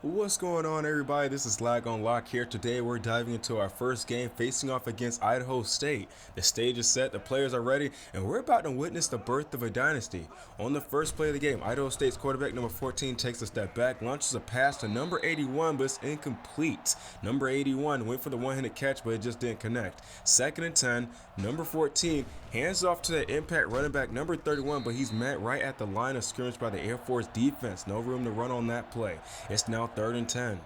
What's going on, everybody? This is Lag on Lock here. Today we're diving into our first game facing off against Idaho State. The stage is set, the players are ready, and we're about to witness the birth of a dynasty. On the first play of the game, Idaho State's quarterback number 14 takes a step back, launches a pass to number 81, but it's incomplete. Number 81 went for the one-handed catch, but it just didn't connect. Second and 10, number 14 hands off to the impact running back number 31, but he's met right at the line of scrimmage by the Air Force defense. No room to run on that play. It's now third and 10.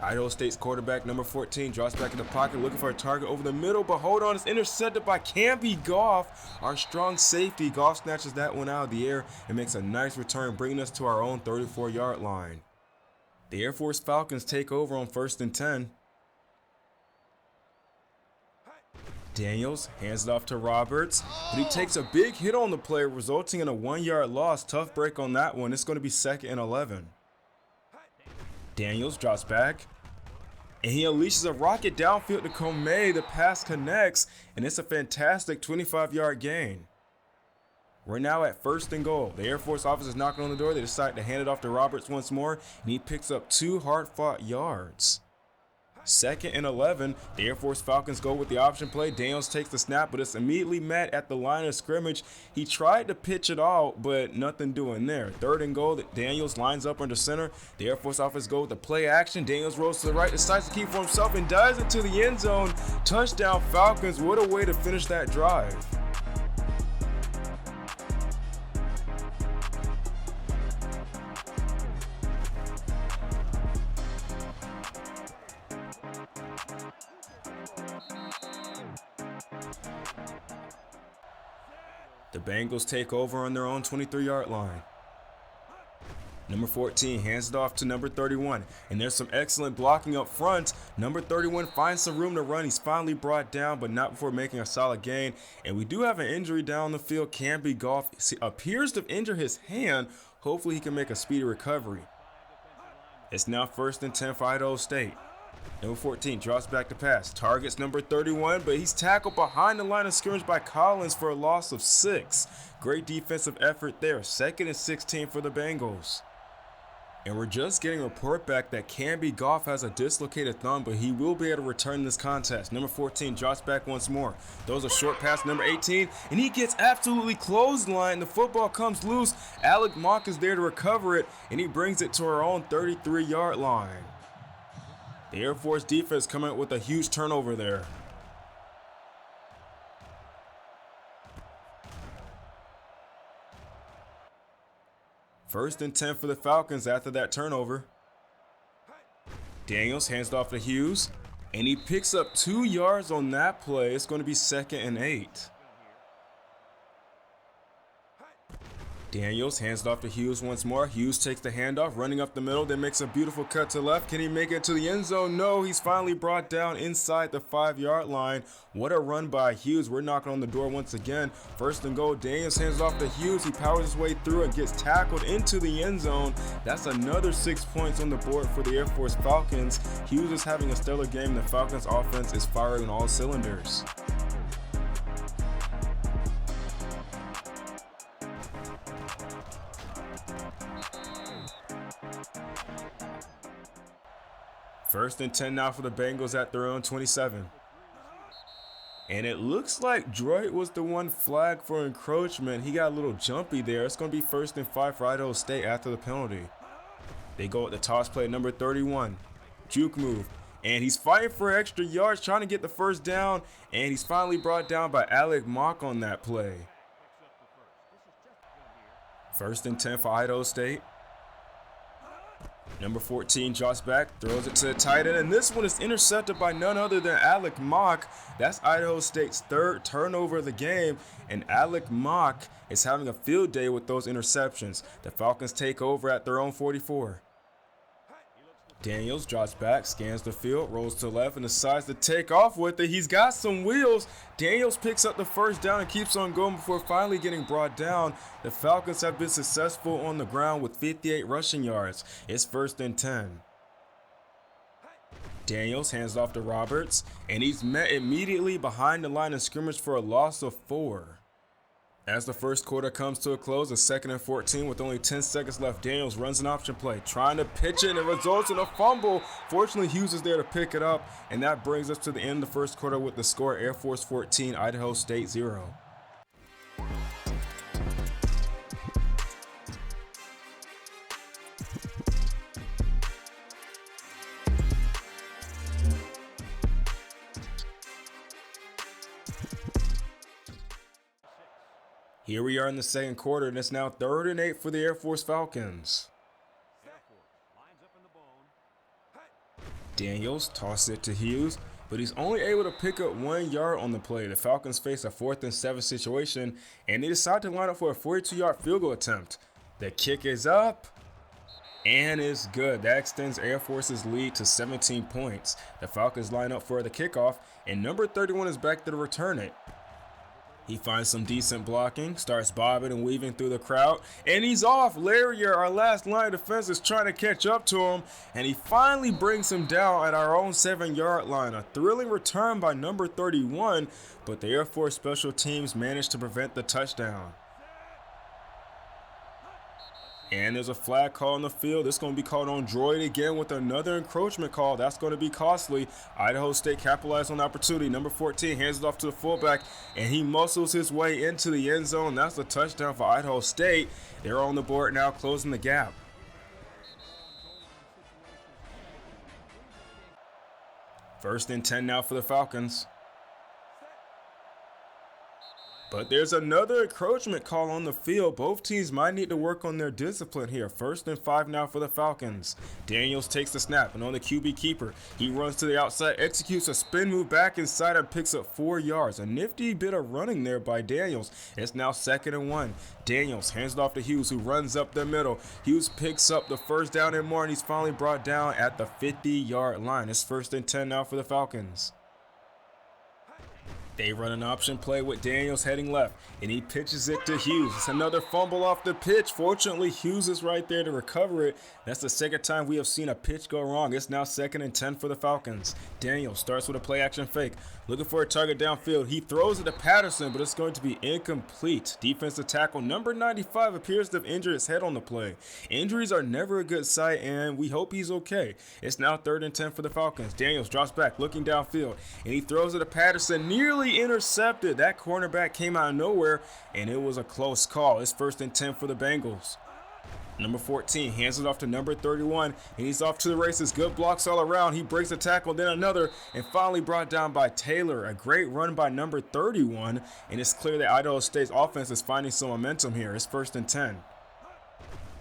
Idaho State's quarterback number 14 drops back in the pocket looking for a target over the middle, but hold on, it's intercepted by Campy Goff, our strong safety. Goff snatches that one out of the air and makes a nice return, bringing us to our own 34-yard line. The Air Force Falcons take over on first and 10. Daniels hands it off to Roberts, but he takes a big hit on the play, resulting in a 1-yard loss. Tough break on that one. It's going to be second and 11. Daniels drops back, and he unleashes a rocket downfield to Comey. The pass connects, and it's a fantastic 25-yard gain. We're now at first and goal. The Air Force officer is knocking on the door. They decide to hand it off to Roberts once more, and he picks up 2 hard-fought yards. Second and 11, the Air Force Falcons go with the option play. Daniels takes the snap, but it's immediately met at the line of scrimmage. He tried to pitch it out, but nothing doing there. Third and goal, Daniels lines up under center. The Air Force offense go with the play action. Daniels rolls to the right, decides to keep for himself, and dives into the end zone. Touchdown Falcons. What a way to finish that drive. The Bengals take over on their own 23-yard line. Number 14 hands it off to number 31, and there's some excellent blocking up front. Number 31 finds some room to run. He's finally brought down, but not before making a solid gain. And we do have an injury down the field. Campy Goff appears to have injured his hand. Hopefully he can make a speedy recovery. It's now first and 10 for Idaho State. Number 14 drops back to pass, targets number 31, but he's tackled behind the line of scrimmage by Collins for a loss of 6. Great defensive effort there. Second and 16 for the Bengals. And we're just getting a report back that Campy Goff has a dislocated thumb, but he will be able to return this contest. Number 14 drops back once more. Throws a short pass to number 18, and he gets absolutely clotheslined. The football comes loose. Alec Mock is there to recover it, and he brings it to our own 33-yard line. The Air Force defense coming up with a huge turnover there. First and 10 for the Falcons after that turnover. Daniels hands it off to Hughes, and he picks up 2 yards on that play. It's going to be second and 8. Daniels hands it off to Hughes once more. Hughes takes the handoff, running up the middle, then makes a beautiful cut to left. Can he make it to the end zone? No, he's finally brought down inside the 5-yard line. What a run by Hughes. We're knocking on the door once again. First and goal, Daniels hands it off to Hughes. He powers his way through and gets tackled into the end zone. That's another 6 points on the board for the Air Force Falcons. Hughes is having a stellar game. The Falcons offense is firing on all cylinders. First and 10 now for the Bengals at their own 27. And it looks like Droid was the one flagged for encroachment. He got a little jumpy there. It's going to be first and 5 for Idaho State after the penalty. They go with the toss play, number 31. Juke move. And he's fighting for extra yards, trying to get the first down. And he's finally brought down by Alec Mock on that play. First and 10 for Idaho State. Number 14 drops back, throws it to the tight end, and this one is intercepted by none other than Alec Mock. That's Idaho State's 3rd turnover of the game, and Alec Mock is having a field day with those interceptions. The Falcons take over at their own 44. Daniels drops back, scans the field, rolls to the left, and decides to take off with it. He's got some wheels. Daniels picks up the first down and keeps on going before finally getting brought down. The Falcons have been successful on the ground with 58 rushing yards. It's first and 10. Daniels hands off to Roberts, and he's met immediately behind the line of scrimmage for a loss of 4. As the first quarter comes to a close, a 2nd and 14 with only 10 seconds left. Daniels runs an option play, trying to pitch it, and it results in a fumble. Fortunately, Hughes is there to pick it up, and that brings us to the end of the first quarter with the score: Air Force 14, Idaho State 0. Here we are in the second quarter, and it's now 3rd and 8 for the Air Force Falcons. Daniels tosses it to Hughes, but he's only able to pick up 1 yard on the play. The Falcons face a 4th and 7 situation, and they decide to line up for a 42-yard field goal attempt. The kick is up, and it's good. That extends Air Force's lead to 17 points. The Falcons line up for the kickoff, and number 31 is back there to return it. He finds some decent blocking, starts bobbing and weaving through the crowd, and he's off. Larrier, our last line of defense, is trying to catch up to him, and he finally brings him down at our own 7-yard line. A thrilling return by number 31, but the Air Force special teams managed to prevent the touchdown. And there's a flag call on the field. It's going to be called on Droid again with another encroachment call. That's going to be costly. Idaho State capitalized on the opportunity. Number 14 hands it off to the fullback, and he muscles his way into the end zone. That's a touchdown for Idaho State. They're on the board now, closing the gap. First and 10 now for the Falcons. But there's another encroachment call on the field. Both teams might need to work on their discipline here. 1st and 5 now for the Falcons. Daniels takes the snap, and on the QB keeper, he runs to the outside, executes a spin move back inside, and picks up 4 yards. A nifty bit of running there by Daniels. It's now 2nd and 1. Daniels hands it off to Hughes, who runs up the middle. Hughes picks up the first down and more, and he's finally brought down at the 50-yard line. It's 1st and 10 now for the Falcons. They run an option play with Daniels heading left, and he pitches it to Hughes. It's another fumble off the pitch. Fortunately, Hughes is right there to recover it. That's the second time we have seen a pitch go wrong. It's now 2nd and 10 for the Falcons. Daniels starts with a play-action fake, looking for a target downfield. He throws it to Patterson, but it's going to be incomplete. Defensive tackle number 95 appears to have injured his head on the play. Injuries are never a good sight, and we hope he's okay. It's now 3rd and 10 for the Falcons. Daniels drops back, looking downfield, and he throws it to Patterson, nearly intercepted. That cornerback came out of nowhere, and it was a close call. It's 1st and 10 for the Bengals. Number 14 hands it off to number 31, and he's off to the races. Good blocks all around. He breaks a tackle, then another, and finally brought down by Taylor. A great run by number 31, and it's clear that Idaho State's offense is finding some momentum here. It's 1st and 10.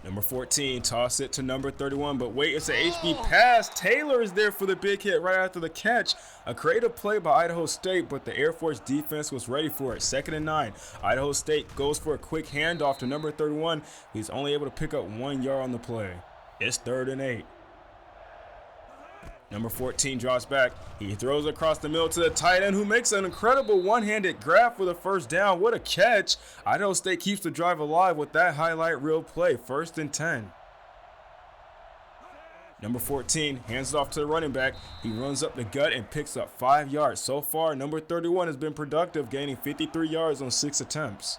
Number 14 toss it to number 31, but wait, it's an HB pass. Taylor is there for the big hit right after the catch. A creative play by Idaho State, but the Air Force defense was ready for it. 2nd and 9. Idaho State goes for a quick handoff to number 31. He's only able to pick up 1 yard on the play. It's 3rd and 8. Number 14 drops back. He throws across the middle to the tight end, who makes an incredible one-handed grab for the first down. What a catch. Idaho State keeps the drive alive with that highlight reel play. 1st and 10. Number 14 hands it off to the running back. He runs up the gut and picks up 5 yards. So far, number 31 has been productive, gaining 53 yards on 6 attempts.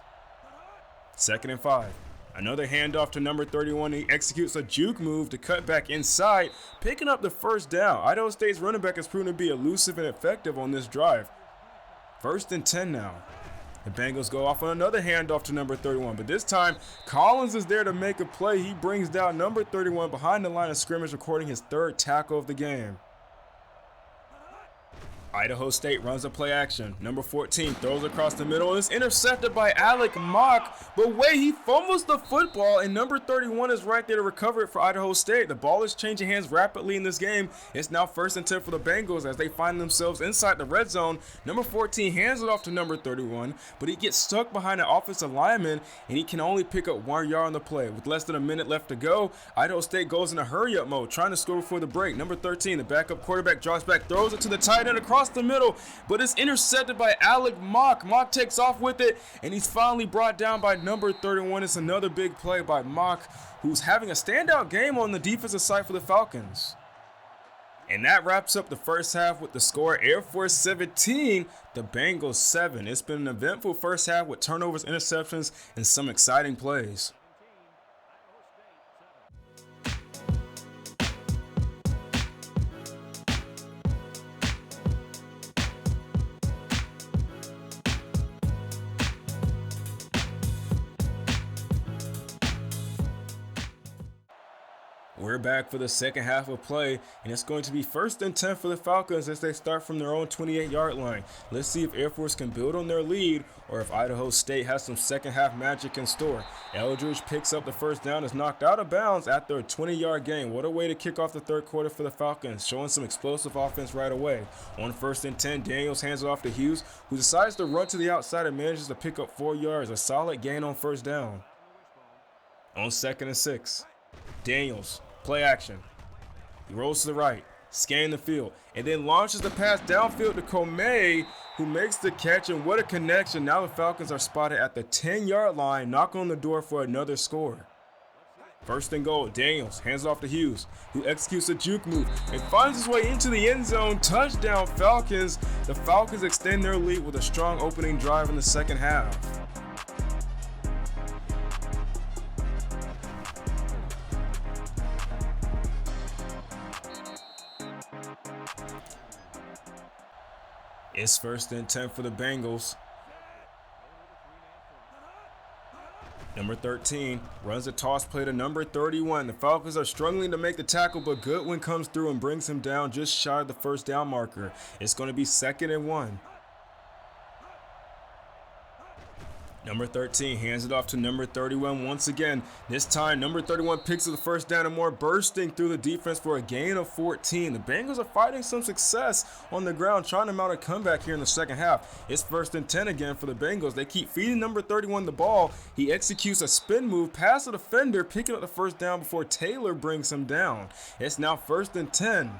2nd and 5. Another handoff to number 31. He executes a juke move to cut back inside, picking up the first down. Idaho State's running back has proven to be elusive and effective on this drive. 1st and 10 now. The Bengals go off on another handoff to number 31, but this time Collins is there to make a play. He brings down number 31 behind the line of scrimmage, recording his 3rd tackle of the game. Idaho State runs a play action. Number 14 throws across the middle and is intercepted by Alec Mock. But wait, he fumbles the football, and number 31 is right there to recover it for Idaho State. The ball is changing hands rapidly in this game. It's now 1st and 10 for the Bengals as they find themselves inside the red zone. Number 14 hands it off to number 31, but he gets stuck behind an offensive lineman, and he can only pick up 1 yard on the play. With less than a minute left to go, Idaho State goes in a hurry-up mode, trying to score before the break. Number 13, the backup quarterback, drops back, throws it to the tight end across the middle, but it's intercepted by Alec Mock. Mock takes off with it, and he's finally brought down by number 31. It's another big play by Mock, who's having a standout game on the defensive side for the Falcons. And that wraps up the first half with the score Air Force 17, the Bengals 7. It's been an eventful first half with turnovers, interceptions, and some exciting plays. We're back for the second half of play, and it's going to be 1st and 10 for the Falcons as they start from their own 28-yard line. Let's see if Air Force can build on their lead or if Idaho State has some second half magic in store. Eldridge picks up the first down, is knocked out of bounds after a 20-yard gain. What a way to kick off the third quarter for the Falcons, showing some explosive offense right away. On 1st and 10, Daniels hands it off to Hughes, who decides to run to the outside and manages to pick up 4 yards, a solid gain on first down. On 2nd and 6, Daniels. Play action. He rolls to the right, scanning the field, and then launches the pass downfield to Comey, who makes the catch, and what a connection. Now the Falcons are spotted at the 10-yard line, knocking on the door for another score. 1st and goal, Daniels hands off to Hughes, who executes a juke move and finds his way into the end zone. Touchdown Falcons. The Falcons extend their lead with a strong opening drive in the second half. It's 1st and 10 for the Bengals. Number 13 runs a toss play to number 31. The Falcons are struggling to make the tackle, but Goodwin comes through and brings him down just shy of the first down marker. It's going to be 2nd and 1. Number 13 hands it off to number 31 once again. This time, number 31 picks up the first down and more, bursting through the defense for a gain of 14. The Bengals are finding some success on the ground, trying to mount a comeback here in the second half. It's 1st and 10 again for the Bengals. They keep feeding number 31 the ball. He executes a spin move past the defender, picking up the first down before Taylor brings him down. It's now 1st and 10.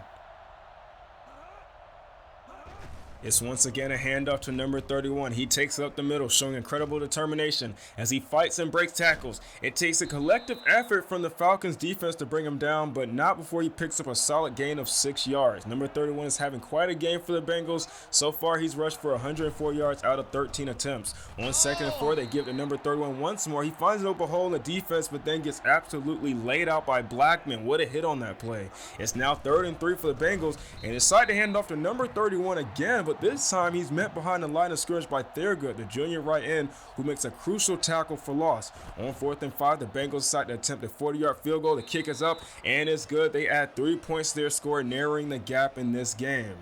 It's once again a handoff to number 31. He takes it up the middle, showing incredible determination as he fights and breaks tackles. It takes a collective effort from the Falcons defense to bring him down, but not before he picks up a solid gain of 6 yards. Number 31 is having quite a game for the Bengals. So far, he's rushed for 104 yards out of 13 attempts. On 2nd and 4, they give to number 31 once more. He finds an open hole in the defense, but then gets absolutely laid out by Blackman. What a hit on that play. It's now 3rd and 3 for the Bengals, and decide to hand off to number 31 again, but this time he's met behind the line of scrimmage by Thurgood, the junior right end, who makes a crucial tackle for loss. On 4th and 5, the Bengals decide to attempt a 40-yard field goal. The kick is up, and it's good. They add 3 points to their score, narrowing the gap in this game.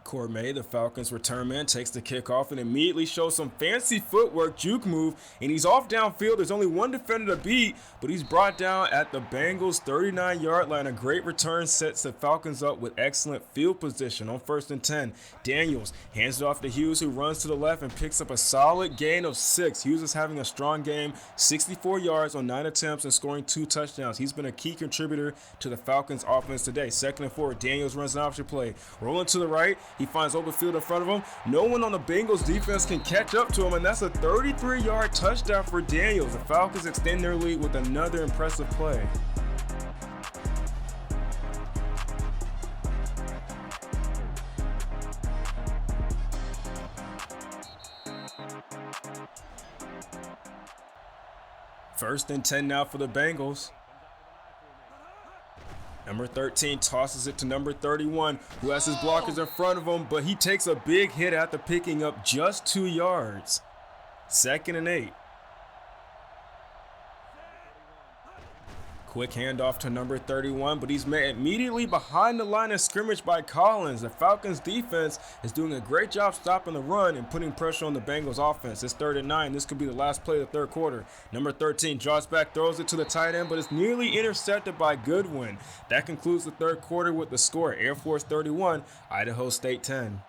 Cormier, the Falcons return man, takes the kickoff and immediately shows some fancy footwork, juke move, and he's off downfield. There's only one defender to beat, but he's brought down at the Bengals' 39-yard line. A great return sets the Falcons up with excellent field position. On 1st and 10, Daniels hands it off to Hughes, who runs to the left and picks up a solid gain of 6. Hughes is having a strong game, 64 yards on 9 attempts and scoring 2 touchdowns. He's been a key contributor to the Falcons' offense today. 2nd and 4, Daniels runs an option play, rolling to the right. He finds open field in front of him. No one on the Bengals defense can catch up to him, and that's a 33-yard touchdown for Daniels. The Falcons extend their lead with another impressive play. First and 10 now for the Bengals. Number 13 tosses it to number 31, who has his blockers in front of him, but he takes a big hit after picking up just 2 yards. 2nd and 8. Quick handoff to number 31, but he's met immediately behind the line of scrimmage by Collins. The Falcons defense is doing a great job stopping the run and putting pressure on the Bengals offense. It's 3rd and 9. This could be the last play of the third quarter. Number 13 draws back, throws it to the tight end, but it's nearly intercepted by Goodwin. That concludes the third quarter with the score: Air Force 31, Idaho State 10.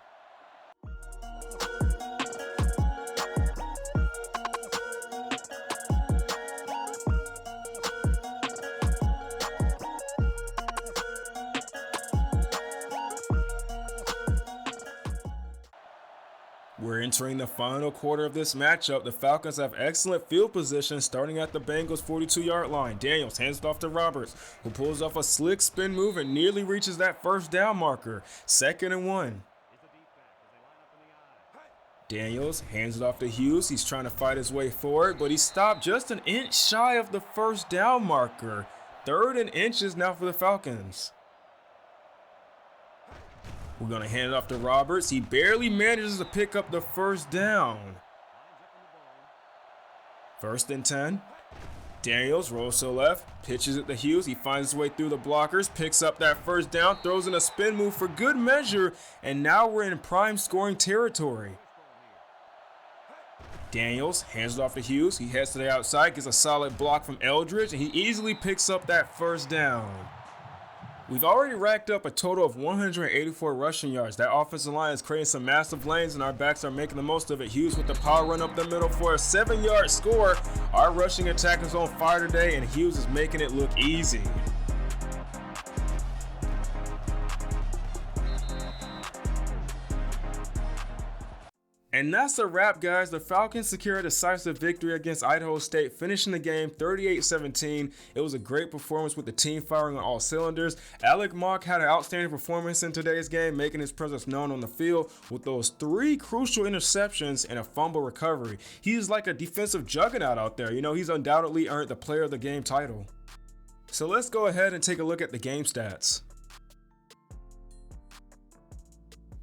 We're entering the final quarter of this matchup. The Falcons have excellent field position starting at the Bengals' 42-yard line. Daniels hands it off to Roberts, who pulls off a slick spin move and nearly reaches that first down marker. 2nd and 1. Daniels hands it off to Hughes. He's trying to fight his way forward, but he stopped just an inch shy of the first down marker. 3rd and inches now for the Falcons. We're going to hand it off to Roberts. He barely manages to pick up the first down. 1st and 10. Daniels rolls to the left, pitches it to Hughes. He finds his way through the blockers, picks up that first down, throws in a spin move for good measure, and now we're in prime scoring territory. Daniels hands it off to Hughes. He heads to the outside, gets a solid block from Eldridge, and he easily picks up that first down. We've already racked up a total of 184 rushing yards. That offensive line is creating some massive lanes, and our backs are making the most of it. Hughes with the power run up the middle for a 7-yard score. Our rushing attack is on fire today, and Hughes is making it look easy. And that's a wrap, guys. The Falcons secured a decisive victory against Idaho State, finishing the game 38-17. It was a great performance with the team firing on all cylinders. Alec Mock had an outstanding performance in today's game, making his presence known on the field with those 3 crucial interceptions and a fumble recovery. He's like a defensive juggernaut out there. You know, he's undoubtedly earned the player of the game title. So let's go ahead and take a look at the game stats.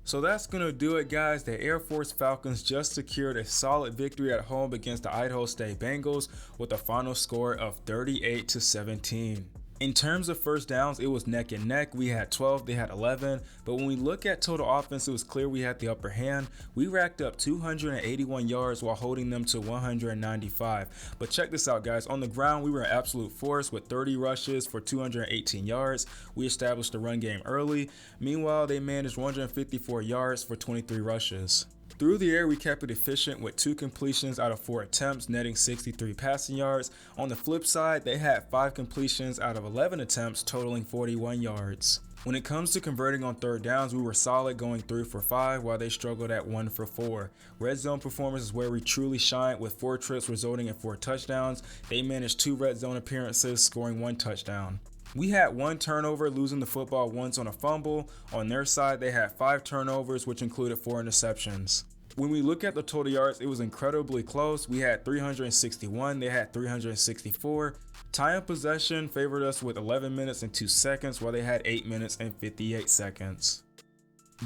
So that's going to do it, guys. The Air Force Falcons just secured a solid victory at home against the Idaho State Bengals with a final score of 38-17. In terms of first downs, it was neck and neck. We had 12, they had 11. But when we look at total offense, it was clear we had the upper hand. We racked up 281 yards while holding them to 195. But check this out, guys. On the ground, we were an absolute force with 30 rushes for 218 yards. We established the run game early. Meanwhile, they managed 154 yards for 23 rushes. Through the air, we kept it efficient with 2 completions out of 4 attempts, netting 63 passing yards. On the flip side, they had 5 completions out of 11 attempts, totaling 41 yards. When it comes to converting on third downs, we were solid, going 3 for 5, while they struggled at 1 for 4. Red zone performance is where we truly shined, with 4 trips resulting in 4 touchdowns. They managed 2 red zone appearances, scoring 1 touchdown. We had 1 turnover, losing the football once on a fumble. On their side, they had 5 turnovers, which included 4 interceptions. When we look at the total yards, it was incredibly close. We had 361, they had 364. Time of possession favored us with 11 minutes and 2 seconds, while they had 8 minutes and 58 seconds.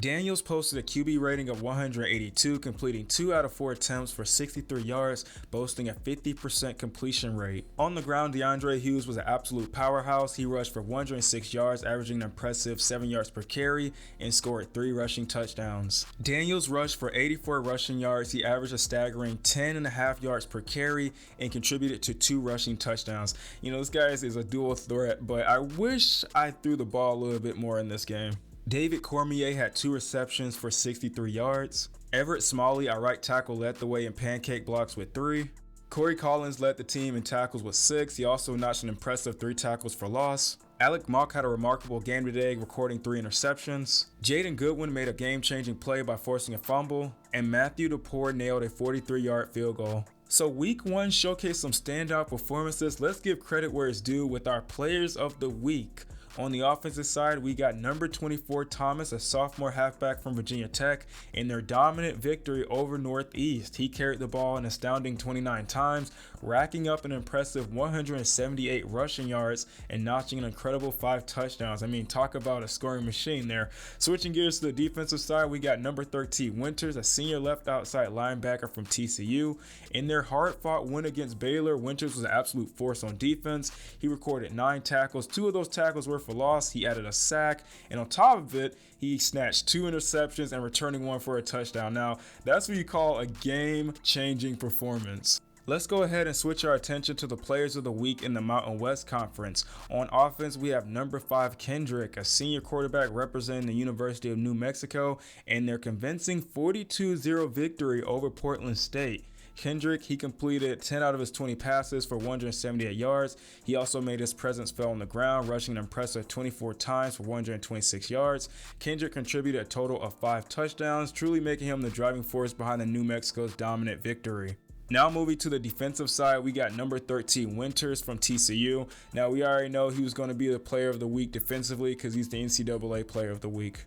Daniels posted a QB rating of 182, completing 2 out of 4 attempts for 63 yards, boasting a 50% completion rate. On the ground, DeAndre Hughes was an absolute powerhouse. He rushed for 106 yards, averaging an impressive 7 yards per carry, and scored 3 rushing touchdowns. Daniels rushed for 84 rushing yards. He averaged a staggering 10.5 yards per carry and contributed to 2 rushing touchdowns. You know, this guy is a dual threat, but I wish I threw the ball a little bit more in this game. David Cormier had 2 receptions for 63 yards. Everett Smalley, our right tackle, led the way in pancake blocks with 3. Corey Collins led the team in tackles with 6. He also notched an impressive 3 tackles for loss. Alec Mock had a remarkable game today, recording 3 interceptions. Jaden Goodwin made a game-changing play by forcing a fumble. And Matthew DePore nailed a 43-yard field goal. So week 1 showcased some standout performances. Let's give credit where it's due with our players of the week. On the offensive side, we got number 24 Thomas, a sophomore halfback from Virginia Tech, in their dominant victory over Northeast. He carried the ball an astounding 29 times, racking up an impressive 178 rushing yards and notching an incredible 5 touchdowns. I mean, talk about a scoring machine there. Switching gears to the defensive side, we got number 13 Winters, a senior left outside linebacker from TCU. In their hard-fought win against Baylor, Winters was an absolute force on defense. He recorded 9 tackles. 2 of those tackles were for loss. He added a sack, and on top of it, he snatched 2 interceptions and returning 1 for a touchdown. Now, that's what you call a game-changing performance. Let's go ahead and switch our attention to the players of the week in the Mountain West Conference. On offense, we have number 5 Kendrick, a senior quarterback representing the University of New Mexico, and their convincing 42-0 victory over Portland State. Kendrick, he completed 10 out of his 20 passes for 178 yards. He also made his presence felt on the ground, rushing an impressive 24 times for 126 yards. Kendrick contributed a total of 5 touchdowns, truly making him the driving force behind the New Mexico's dominant victory. Now moving to the defensive side, we got number 13 Winters from TCU. Now we already know he was going to be the player of the week defensively because he's the NCAA player of the week.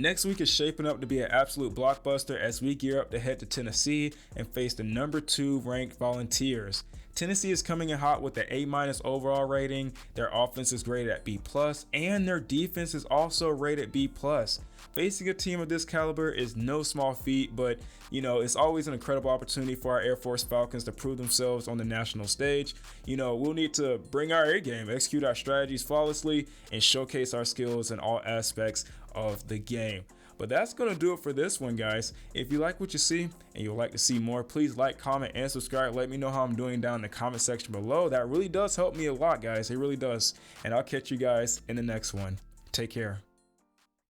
Next week is shaping up to be an absolute blockbuster as we gear up to head to Tennessee and face the number 2 ranked Volunteers. Tennessee is coming in hot with an A- overall rating. Their offense is rated at B+, and their defense is also rated B+. Facing a team of this caliber is no small feat, but it's always an incredible opportunity for our Air Force Falcons to prove themselves on the national stage. We'll need to bring our A game, execute our strategies flawlessly, and showcase our skills in all aspects of the game. But that's going to do it for this one, guys. If you like what you see and you'd like to see more, please like, comment, and subscribe. Let me know how I'm doing down in the comment section below. That really does help me a lot, guys. It really does. And I'll catch you guys in the next one. Take care.